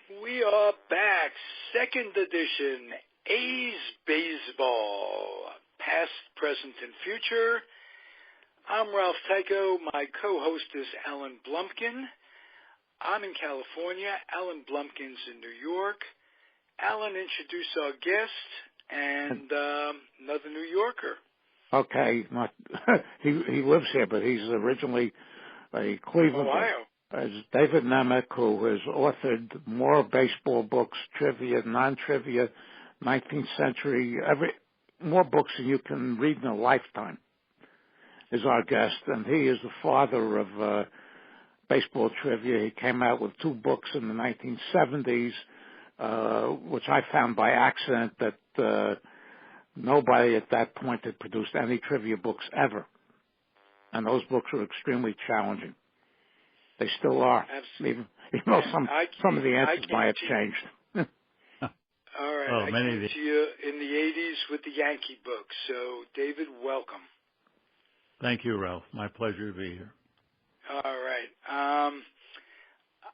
We are back, second edition, A's Baseball, past, present, and future. I'm Ralph Tyko. My co-host is Alan Blumkin. I'm in California. Alan Blumkin's in New York. Alan, introduce our guest and another New Yorker. Okay, he lives here, but he's originally a Cleveland. Ohio. David Nemec, who has authored more baseball books, trivia, non-trivia, 19th century, more books than you can read in a lifetime, is our guest. And he is the father of baseball trivia. He came out with 2 books in the 1970s, which I found by accident that nobody at that point had produced any trivia books ever. And those books are extremely challenging. They still are, even though some of the answers might have changed. All right, I came to you in the 80s with the Yankee book. So, David, welcome. Thank you, Ralph. My pleasure to be here. All right.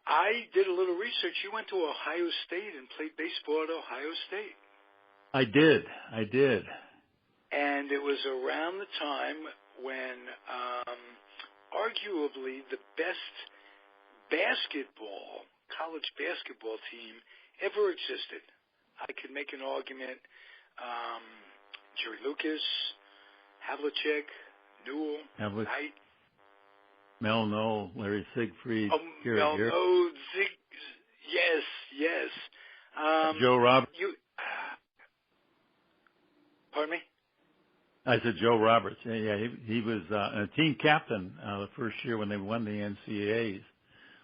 I did a little research. You went to Ohio State and played baseball at Ohio State. I did. And it was around the time when arguably the best college basketball team ever existed. I could make an argument. Jerry Lucas, Havlicek, Newell, Knight. Mel Knoll, Larry Siegfried. Mel Knoll, yes. Joe Roberts. Pardon me? I said Joe Roberts. Yeah, he was a team captain the first year when they won the NCAAs.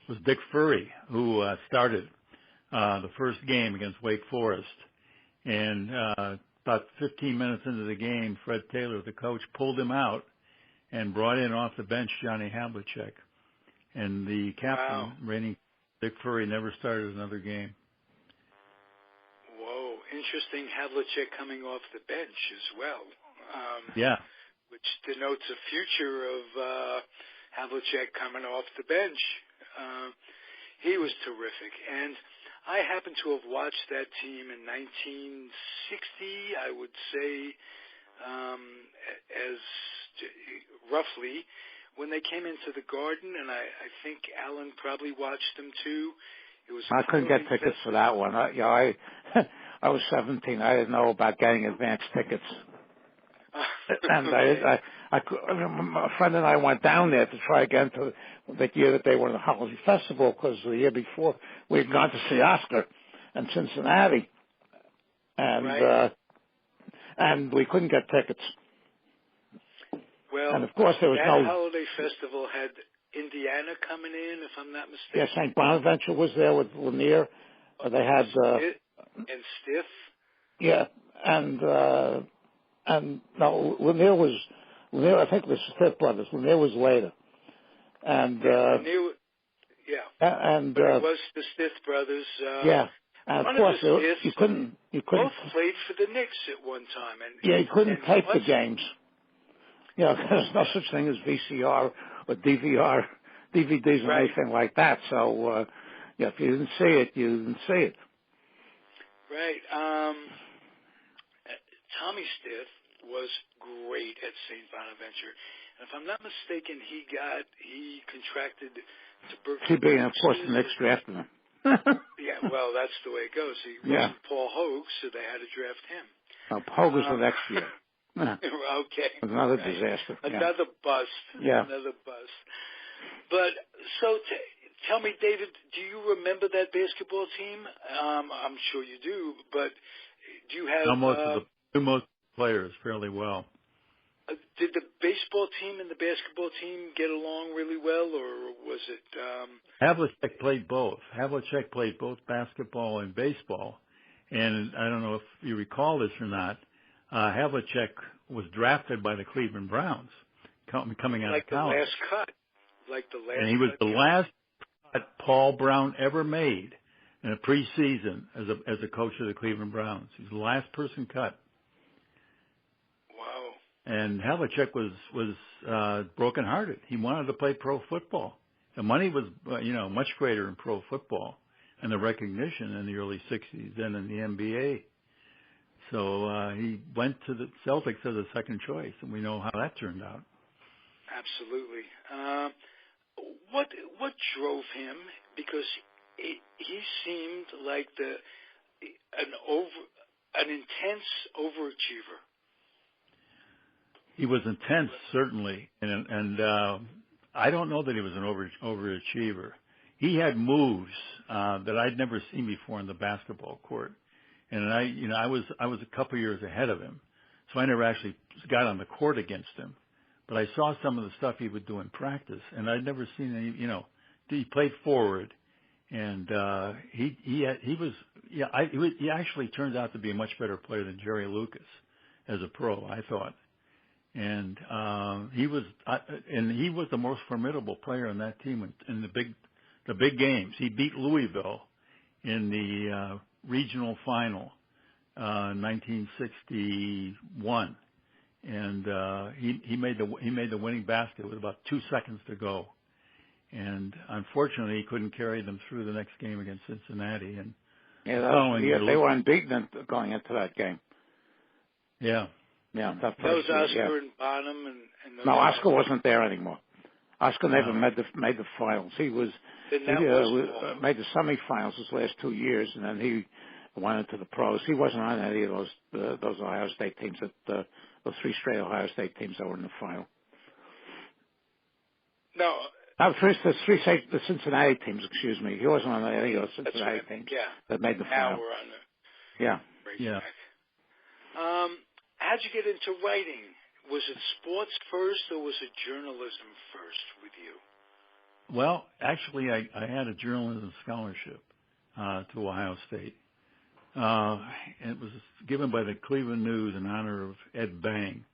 Was Dick Furry, who started the first game against Wake Forest. And about 15 minutes into the game, Fred Taylor, the coach, pulled him out and brought in off the bench Johnny Havlicek. And the captain, reigning Dick Furry, never started another game. Whoa, interesting. Havlicek coming off the bench as well. Which denotes a future of Havlicek coming off the bench. He was terrific. And I happen to have watched that team in 1960, I would say, as roughly, when they came into the Garden, and I think Alan probably watched them too. It was I couldn't get tickets for that one. I was 17. I didn't know about getting advance tickets. And my friend and I went down there to try again to the year that they were in the Holiday Festival, because the year before we had gone to see Oscar in Cincinnati, and we couldn't get tickets. Well, and of course there was that Holiday Festival had Indiana coming in, if I'm not mistaken. Yeah, St. Bonaventure was there with Lanier. They had and Stiff. Yeah, and no, Lanier. I think it was the Stiff brothers. Lanier was later, and Lanier, and but it was the Stiff brothers. And of course you couldn't. Both played for the Knicks at one time, you couldn't tape the games. There's no such thing as VCR or DVR, DVDs or anything like that. So if you didn't see it, you didn't see it. Right. Tommy Stiff was great at St. Bonaventure. And if I'm not mistaken, he contracted tuberculosis. TB, and of course the Knicks drafted him. Yeah, well, that's the way it goes. He wasn't Paul Hogue, so they had to draft him. Hogue was the next year. Okay. Another disaster. Another bust. Yeah. Another bust. But so tell me, David, do you remember that basketball team? I'm sure you do, but do you have most players fairly well? Did the baseball team and the basketball team get along really well, or was it? Havlicek played both. Havlicek played both basketball and baseball, and I don't know if you recall this or not. Havlicek was drafted by the Cleveland Browns coming out of college. And he was the last cut Paul Brown ever made in a preseason as a coach of the Cleveland Browns. He's the last person cut. Wow. And Havlicek was brokenhearted. He wanted to play pro football. The money was, much greater in pro football. and the recognition in the early 60s then in the NBA. So he went to the Celtics as a second choice, and we know how that turned out. Absolutely. What drove him? Because he seemed like an intense overachiever. He was intense, certainly, and I don't know that he was an overachiever. He had moves that I'd never seen before in the basketball court, and I was a couple years ahead of him, so I never actually got on the court against him. But I saw some of the stuff he would do in practice, and I'd never seen any. He played forward, and he actually turned out to be a much better player than Jerry Lucas as a pro, I thought. And he was the most formidable player on that team in the big games. He beat Louisville in the regional final in 1961, and he made the winning basket with about 2 seconds to go. And unfortunately, he couldn't carry them through the next game against Cincinnati. And they were unbeaten going into that game. Yeah. Yeah, that was Oscar and Bonham, and no, Oscar wasn't there anymore. Oscar never made the finals. He made the semifinals his last 2 years, and then he went into the pros. He wasn't on any of those Ohio State teams, those 3 straight Ohio State teams that were in the final. No. The Cincinnati teams, excuse me. He wasn't on any of those Cincinnati teams that made the final. Now we're on the yeah. How'd you get into writing? Was it sports first, or was it journalism first with you? Well, actually, I had a journalism scholarship to Ohio State. It was given by the Cleveland News in honor of Ed Bang,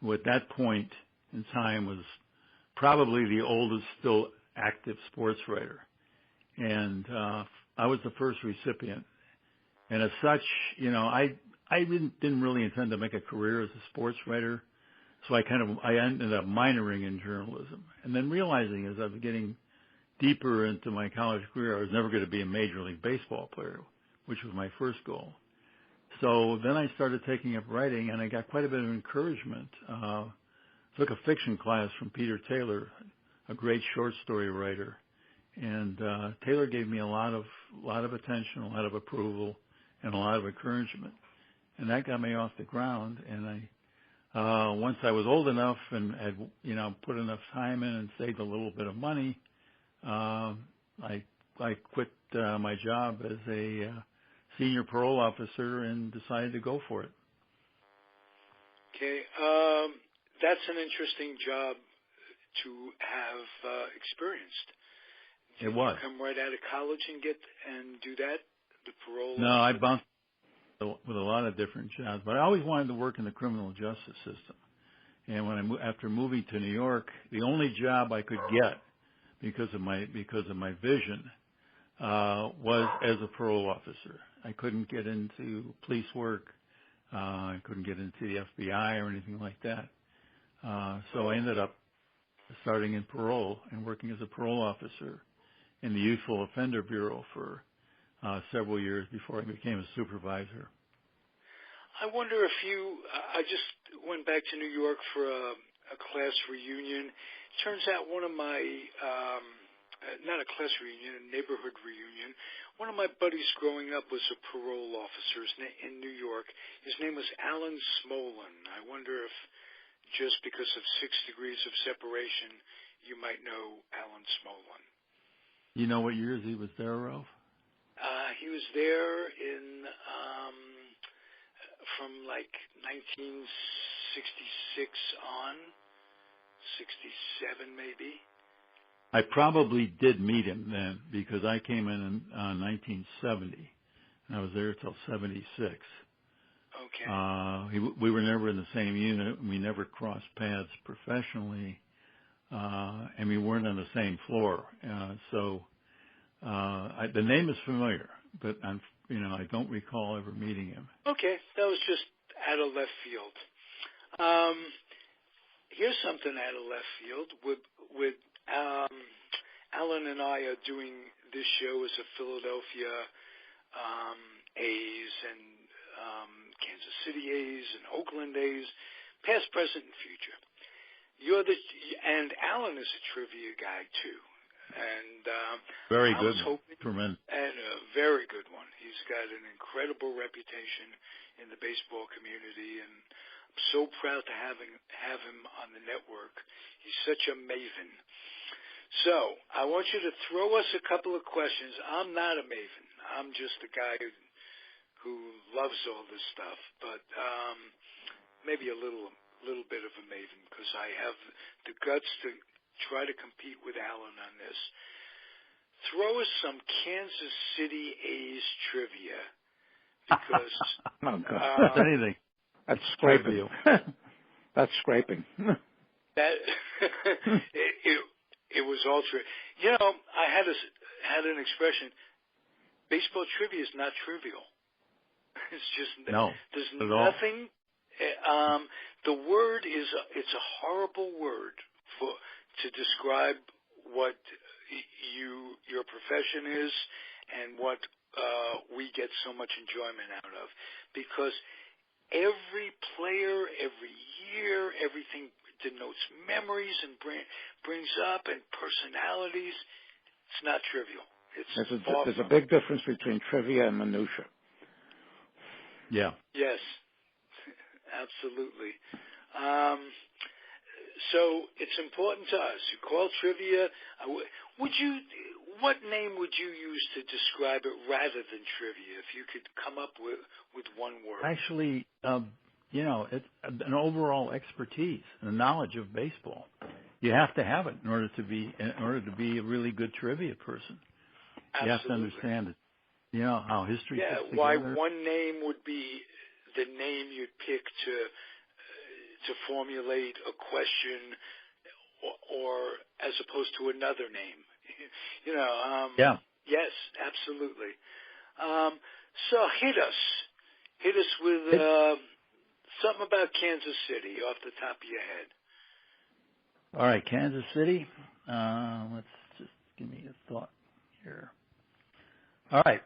who at that point in time was probably the oldest still active sports writer. And I was the first recipient. And as such, I didn't really intend to make a career as a sports writer, so I ended up minoring in journalism, and then realizing as I was getting deeper into my college career, I was never going to be a Major League Baseball player, which was my first goal. So then I started taking up writing, and I got quite a bit of encouragement. Took a fiction class from Peter Taylor, a great short story writer, and Taylor gave me a lot of attention, a lot of approval, and a lot of encouragement. And that got me off the ground. And once I was old enough and had, put enough time in and saved a little bit of money, I quit my job as a senior parole officer and decided to go for it. Okay. That's an interesting job to have experienced. It was. You come right out of college and do that, the parole? No, I bounced with a lot of different jobs, but I always wanted to work in the criminal justice system. And when after moving to New York, the only job I could get because of my vision was as a parole officer. I couldn't get into police work. I couldn't get into the FBI or anything like that. So I ended up starting in parole and working as a parole officer in the Youthful Offender Bureau for several years before I became a supervisor. I wonder if I just went back to New York for a class reunion. Turns out one of my, not a class reunion, a neighborhood reunion, one of my buddies growing up was a parole officer in New York. His name was Alan Smolin. I wonder if just because of 6 degrees of separation, you might know Alan Smolin. You know what years he was there, Ralph? He was there from like 1966 on, 67 maybe. I probably did meet him then because I came in 1970, and I was there till 76. Okay. We were never in the same unit. We never crossed paths professionally, and we weren't on the same floor. So the name is familiar, but I don't recall ever meeting him. Okay, that was just out of left field. Here's something out of left field. With Alan and I are doing this show is a Philadelphia A's and Kansas City A's and Oakland A's, past, present, and future. And Alan is a trivia guy too, and very I good, was hoping, tremendous, and a very good one. He's got an incredible reputation in the baseball community, and I'm so proud to have him on the network. He's such a maven. So I want you to throw us a couple of questions. I'm not a maven. I'm just a guy who loves all this stuff, but maybe a little bit of a maven, because I have the guts to try to compete with Alan on this. Throw us some Kansas City A's trivia, because that's anything. That's scraping. That's scraping. That it was all true. You know, I had an expression. Baseball trivia is not trivial. It's just there's nothing. The word it's a horrible word to describe what your profession is and what we get so much enjoyment out of, because every player, every year, everything denotes memories and brings up and personalities. It's not trivial. There's a big difference between trivia and minutia. Yeah. Yes, absolutely. So it's important to us. You call trivia. What name would you use to describe it rather than trivia, if you could come up with one word? Actually, it's an overall expertise and knowledge of baseball. You have to have it in order to be a really good trivia person. Absolutely. You have to understand it. You know how history fits together. Why one name would be the name you'd pick to formulate a question, or as opposed to another name. Yeah. Yes, absolutely. So hit us with something about Kansas City off the top of your head. All right, Kansas City. Let's just give me a thought here. All right.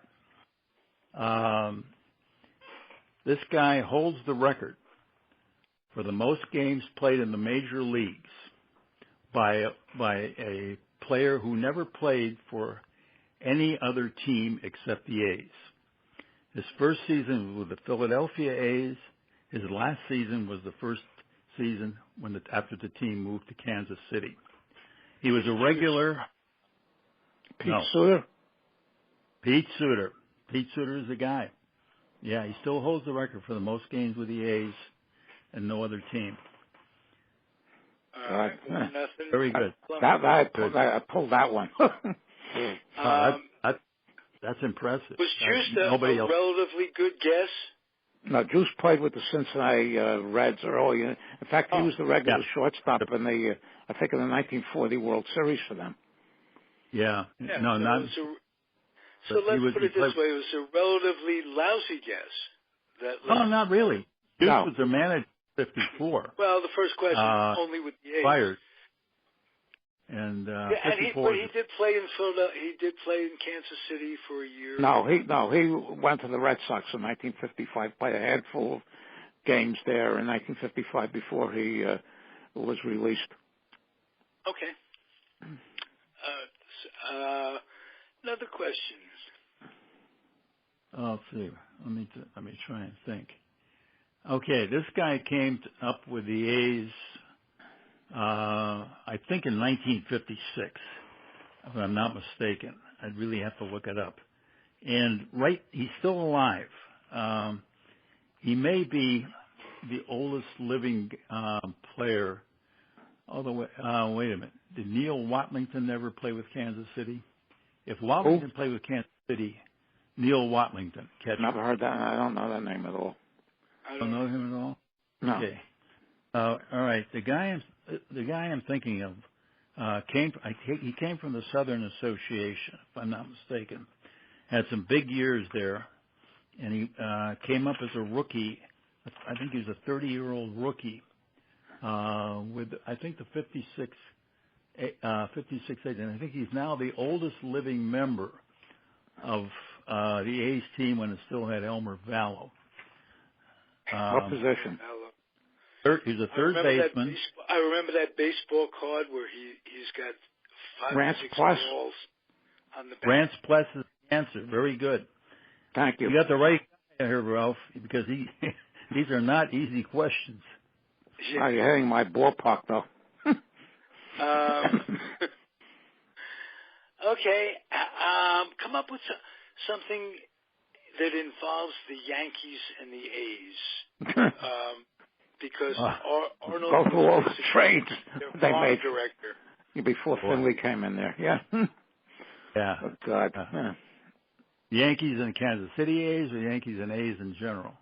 This guy holds the record for the most games played in the major leagues by a player who never played for any other team except the A's. His first season was with the Philadelphia A's. His last season was the first season after the team moved to Kansas City. He was a regular. Pete Suter. Pete Suter. Pete Suter is the guy. Yeah, he still holds the record for the most games with the A's and no other team. Nothing. Very good. I pulled that one. That's impressive. Was Juice a relatively good guess? No, Juice played with the Cincinnati Reds early. In fact, he was the regular shortstop in the, I think, in the 1940 World Series for them. Yeah. No, not. So let's put it this way: it was a relatively lousy guess. Not really. Juice was their manager in '54. Well, the first question only with the A's. Fired. And but he did play in Philadelphia. He did play in Kansas City for a year. No, he went to the Red Sox in 1955. Played a handful of games there in 1955 before he was released. Okay. Another question. Let's see. Let me try and think. Okay, this guy came up with the A's. I think in 1956, if I'm not mistaken. I'd really have to look it up. And he's still alive. He may be the oldest living player. Although, wait a minute. Did Neil Watlington ever play with Kansas City? If Watlington played with Kansas City, Neil Watlington. Never heard that. I don't know that name at all. I don't know him at all? No. Okay. All right. The guy I'm thinking of he came from the Southern Association, if I'm not mistaken. Had some big years there, and he came up as a rookie. I think he was a 30-year-old rookie with I think the 56 56 age, and I think he's now the oldest living member of the A's team when it still had Elmer Vallow. What position? He's a third baseman. I remember that baseball card where he's got 5 Rance or 6 Plus? balls on the back. Rance Plus is the answer. Very good. Thank you. You got the right guy here, Ralph, because these are not easy questions. Yeah. Oh, you're hitting my ballpark, though. Okay. Come up with something that involves the Yankees and the A's. Because Arnold Go through all the was trades they farm made director. before Finley came in there. Yeah. Yeah. Oh, God. Yeah. Yankees and Kansas City A's, or Yankees and A's in general?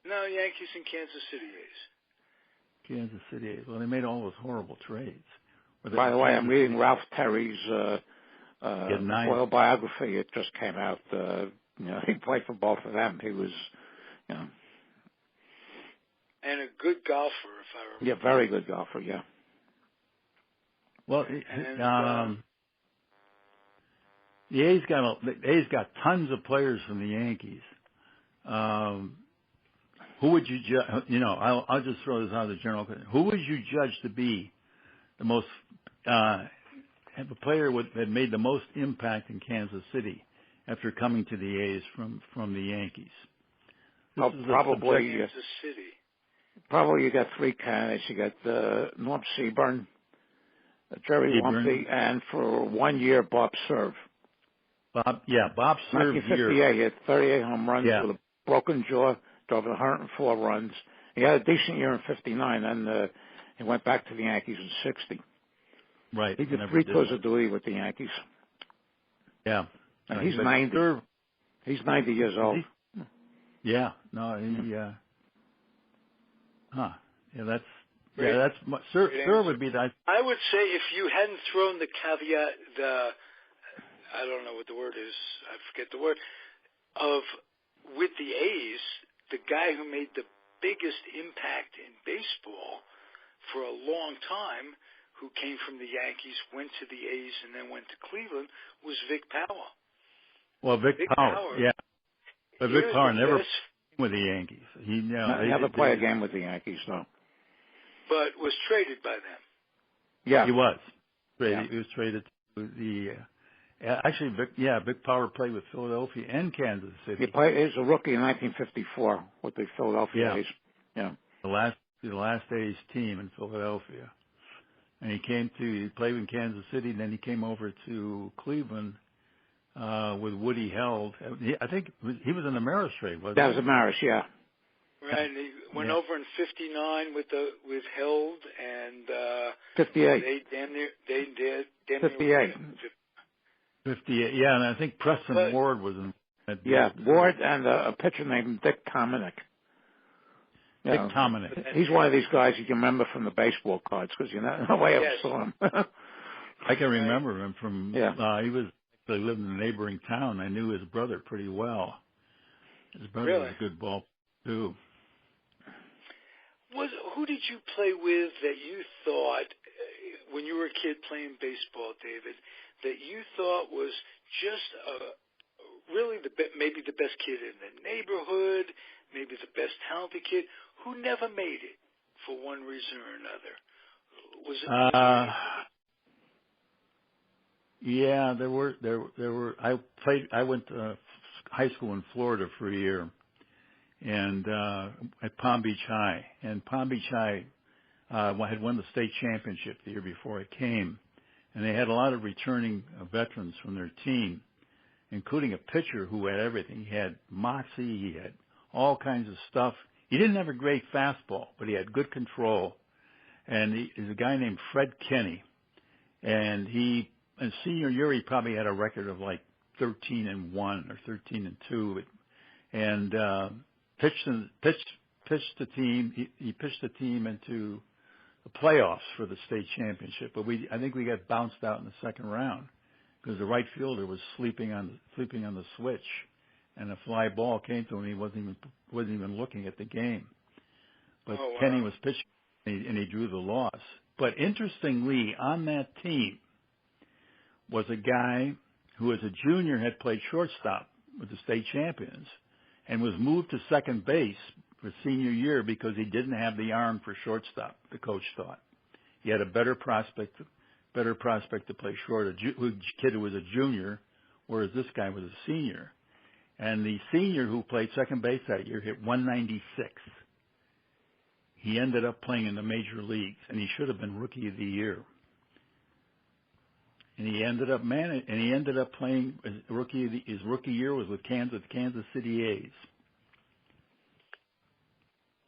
No, Yankees and Kansas City A's. Kansas City A's. Well, they made all those horrible trades. By the way, I'm reading Ralph Terry's autobiography. It just came out. He played for both of them. He was, and a good golfer, if I remember. Yeah, very good golfer. Yeah. Well, the A's got tons of players from the Yankees. Who would you judge? I'll just throw this out as a general question. Who would you judge to be the most the player that made the most impact in Kansas City after coming to the A's from the Yankees? Probably Kansas City. Probably you got 3 candidates. You got Norm Seaburn, Jerry Lumpy, and for 1 year Bob Cerv. Bob Cerv. 1958, he had 38 home runs with a broken jaw, drove 104 runs. He had a decent year in 59, and he went back to the Yankees in 60. Right. He did 3 tours of duty with the Yankees. Yeah. And he's 90. He's 90 years old. Yeah. No, he. That's Cerv would be the. I would say if you hadn't thrown the caveat, I don't know what the word is. I forget the word. With the A's, the guy who made the biggest impact in baseball for a long time, who came from the Yankees, went to the A's, and then went to Cleveland, was Vic Power. Well, Vic Power, yeah. But Vic Power never played with the Yankees. He never played a game with the Yankees, though. But was traded by them. Yeah. He was. He was traded to the... Actually, Vic Power played with Philadelphia and Kansas City. He was a rookie in 1954 with the Philadelphia A's. Yeah. The last A's team in Philadelphia. And he played in Kansas City, and then he came over to Cleveland with Woody Held. I think he was in the Maris trade, wasn't he? That was a Maris, yeah. Right, and he went over in 59 with Held, and 58. They damn near 58. 58, yeah, and I think Preston Ward was in. Ward and a pitcher named Dick Tominick. Dick Tominick. He's one of these guys you can remember from the baseball cards because no way I ever saw him. I can remember him from. He was actually lived in a neighboring town. I knew his brother pretty well. His brother was a good ball too. Who did you play with that you thought, when you were a kid playing baseball, David, that you thought was just really maybe the best kid in the neighborhood, maybe the best talented kid, who never made it for one reason or another? Was it? Yeah, there were. I went to high school in Florida for a year, and at Palm Beach High. And Palm Beach High had won the state championship the year before I came. And they had a lot of returning veterans from their team, including a pitcher who had everything. He had moxie, he had all kinds of stuff. He didn't have a great fastball, but he had good control. And he's a guy named Fred Kenny. And in senior year, he probably had a record of like 13-1 or 13-2. And pitched the team. He pitched the team into the playoffs for the state championship, but I think we got bounced out in the second round because the right fielder was sleeping on the switch, and a fly ball came to him. He wasn't even looking at the game. But Kenny was pitching, and he drew the loss. But interestingly, on that team was a guy who as a junior had played shortstop with the state champions and was moved to second base for senior year because he didn't have the arm for shortstop, the coach thought. He had a better prospect to play short, a kid who was a junior, whereas this guy was a senior. And the senior who played second base that year hit 196. He ended up playing in the major leagues, and he should have been Rookie of the Year. And he ended up playing his rookie year was with Kansas City A's.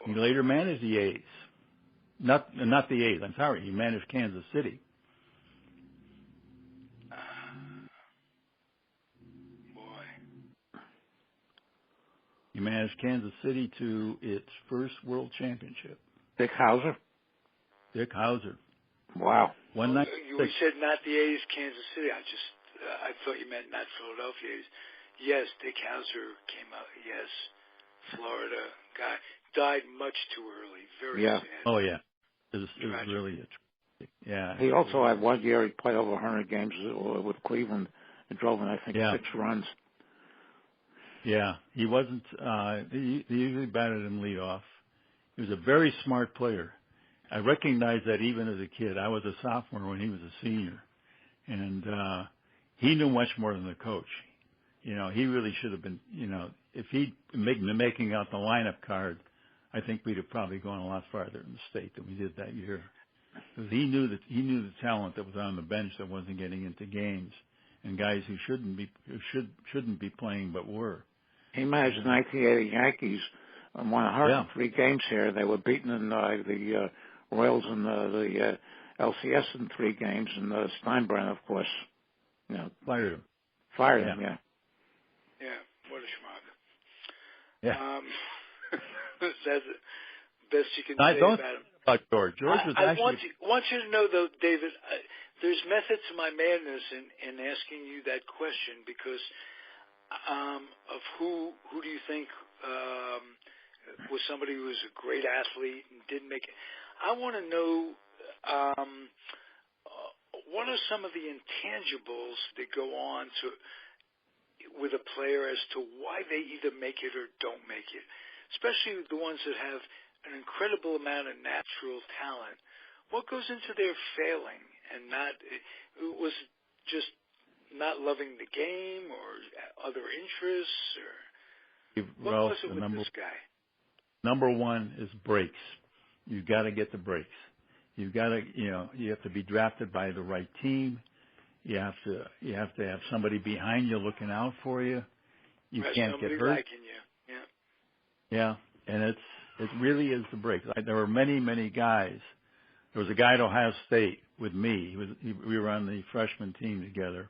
He later managed the A's. Not the A's, I'm sorry. He managed Kansas City. He managed Kansas City to its first World Championship. Dick Howser? Dick Howser. Wow. 196. You said not the A's, Kansas City. I thought you meant not Philadelphia A's. Yes, Dick Howser came out. Yes, Florida guy died much too early. Very sad. Oh yeah, it was really yeah. He also had 1 year he played over 100 games with Cleveland and drove in 6 runs. Yeah, he wasn't. He usually batted him leadoff. He was a very smart player. I recognized that even as a kid. I was a sophomore when he was a senior, and he knew much more than the coach. You know, he really should have been. You know, if he'd been making out the lineup card, I think we'd have probably gone a lot farther in the state than we did that year. Because he knew the talent that was on the bench that wasn't getting into games, and guys who shouldn't be playing but were. He managed the 1980 Yankees and won 103 games here. They were beaten in the Royals and the LCS in 3 games, and Steinbrenner, of course, you know, fired him. Yeah, what a schmuck. Yeah. That's the best you can say about him. About George. George was actually. I want you to know, though, David, there's method to my madness in asking you that question because of who do you think was somebody who was a great athlete and didn't make it. I want to know what are some of the intangibles that go on with a player as to why they either make it or don't make it, especially the ones that have an incredible amount of natural talent. What goes into their failing and not? Was it just not loving the game or other interests, or what was it with this guy? Number one is breaks. You've got to get the breaks. You've got to, you have to be drafted by the right team. You have to have somebody behind you looking out for you. You can't get hurt. Liking you. Yeah, and it really is the breaks. There were many guys. There was a guy at Ohio State with me. We were on the freshman team together,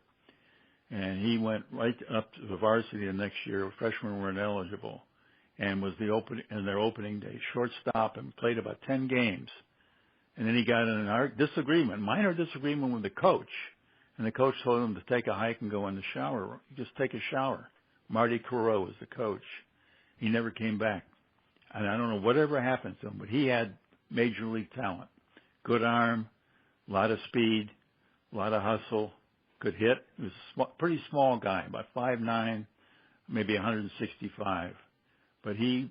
and he went right up to the varsity the next year. Freshmen weren't eligible, and was their opening day shortstop, and played about 10 games. And then he got in a minor disagreement with the coach, and the coach told him to take a hike and go in the shower. Just take a shower. Marty Carreau was the coach. He never came back. And I don't know whatever happened to him, but he had major league talent. Good arm, a lot of speed, a lot of hustle, could hit. He was a pretty small guy, about 5'9", maybe 165. But he,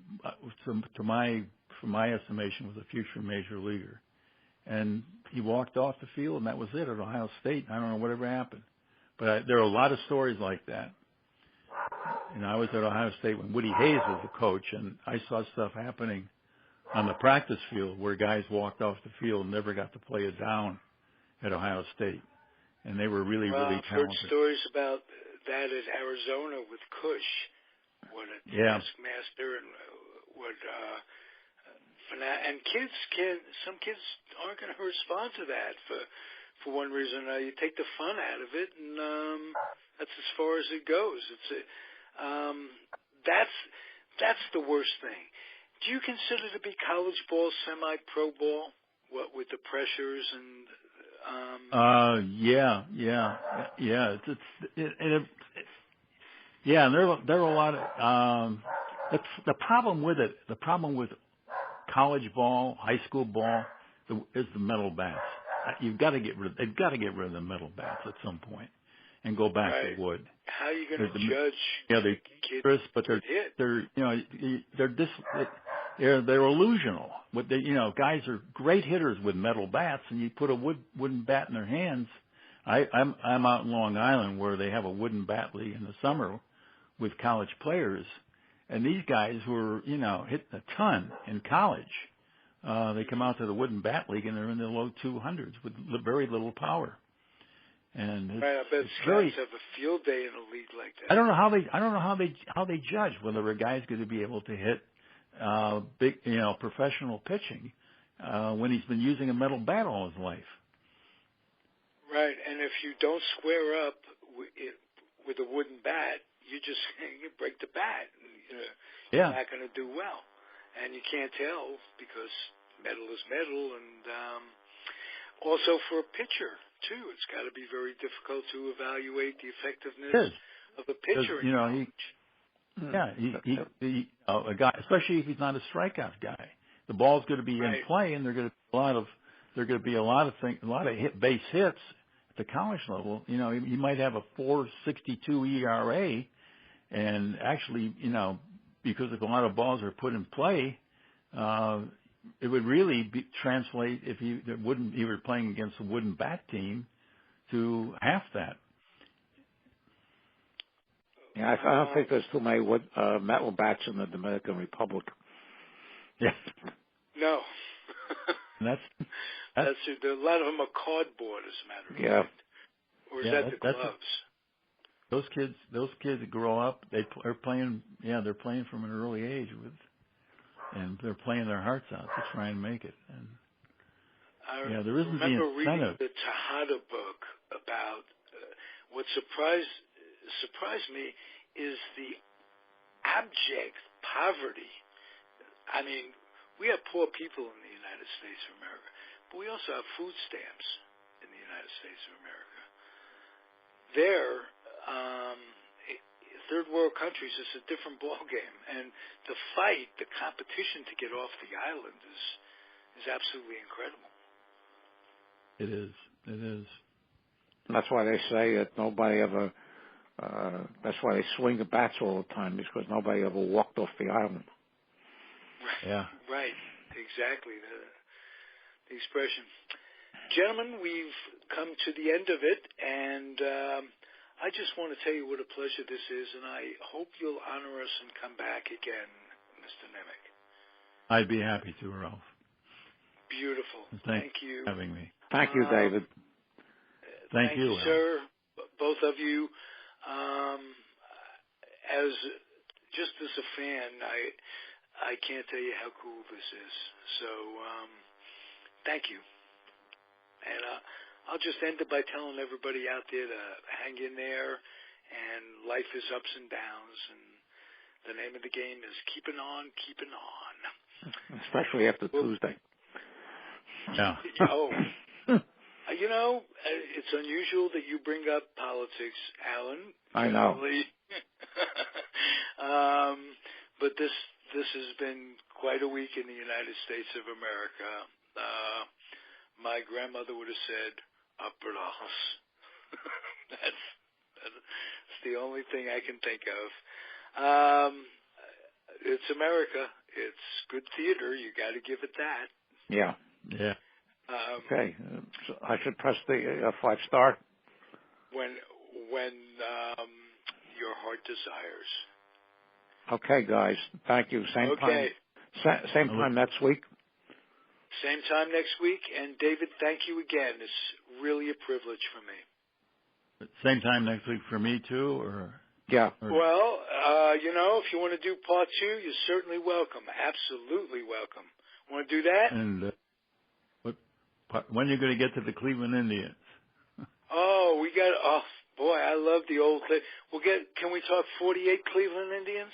from my estimation, was a future major leaguer. And he walked off the field, and that was it at Ohio State. I don't know whatever happened. But there are a lot of stories like that. And I was at Ohio State when Woody Hayes was the coach, and I saw stuff happening on the practice field where guys walked off the field and never got to play it down at Ohio State. And they were really talented. I've heard stories about that at Arizona with Cush, what a taskmaster and what and some kids aren't going to respond to that for one reason. You take the fun out of it, and that's as far as it goes. That's the worst thing. Do you consider to be college ball semi-pro ball? What with the pressures and? Yeah. And there are a lot of the problem with it. The problem with college ball, high school ball, is the metal bats. You've got to get rid. They've got to get rid of the metal bats at some point, and go back to wood. How are you going to judge? Yeah, they're crisp, but they're illusional. What they, guys are great hitters with metal bats, and you put a wooden bat in their hands. I'm out in Long Island where they have a wooden bat league in the summer with college players, and these guys were hitting a ton in college. They come out to the wooden bat league and they're in the low 200s with very little power. And I bet scouts have a field day in a league like that. I don't know how they judge whether a guy's going to be able to hit big professional pitching when he's been using a metal bat all his life. Right, and if you don't square up with a wooden bat, you break the bat. You're not going to do well. And you can't tell because metal is metal. And also for a pitcher, too, it's got to be very difficult to evaluate the effectiveness of a pitcher. A guy, especially if he's not a strikeout guy. The ball's going to be in play, and there's going to be a lot of base hits at the college level. He might have a 4.62 ERA, and actually, because if a lot of balls are put in play, it would really translate if he were playing against a wooden bat team to half that. Yeah, I don't think there's too many metal bats in the Dominican Republic. Yeah. No. that's a lot of them are cardboard, as a matter of fact. Or is that the gloves? Those kids that grow up, they're playing. Yeah, they're playing from an early age and they're playing their hearts out to try and make it. And there isn't the incentive. I remember reading the Tejada book about what surprised me is the abject poverty. I mean, we have poor people in the United States of America, but we also have food stamps in the United States of America. There. Third world countries is a different ball game, and the competition to get off the island is absolutely incredible. It is. That's why they say that nobody ever. That's why they swing the bats all the time, because nobody ever walked off the island. Right. Yeah. Right. Exactly. The expression. Gentlemen, we've come to the end of it, and I just want to tell you what a pleasure this is, and I hope you'll honor us and come back again, Mr. Nemec. I'd be happy to, Ralph. Beautiful. Thank you for having me. Thank you, David. Thank you, sir. Both of you. Just as a fan, I can't tell you how cool this is. So, thank you. And I'll just end it by telling everybody out there to hang in there, and life is ups and downs, and the name of the game is keeping on, keeping on. Especially after Tuesday. Yeah. It's unusual that you bring up politics, Alan. I know. But this has been quite a week in the United States of America. My grandmother would have said, upper house. That's the only thing I can think of. It's America. It's good theater. You got to give it that. Yeah. Yeah. Okay. So I should press the 5-star? When your heart desires. Okay, guys. Thank you. Same time next week. Same time next week. And David, thank you again. It's really a privilege for me. Same time next week for me too, or? Yeah. Well, if you want to do part 2, you're certainly welcome. Absolutely welcome. Want to do that? And when are you going to get to the Cleveland Indians? I love the old. Can we talk 48 Cleveland Indians?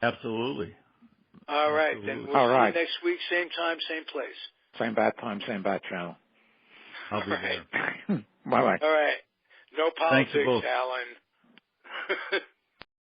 Absolutely. All right, then we'll see you next week, same time, same place. Same bad time, same bad channel. I'll be there. Bye-bye. All right. No politics, Alan.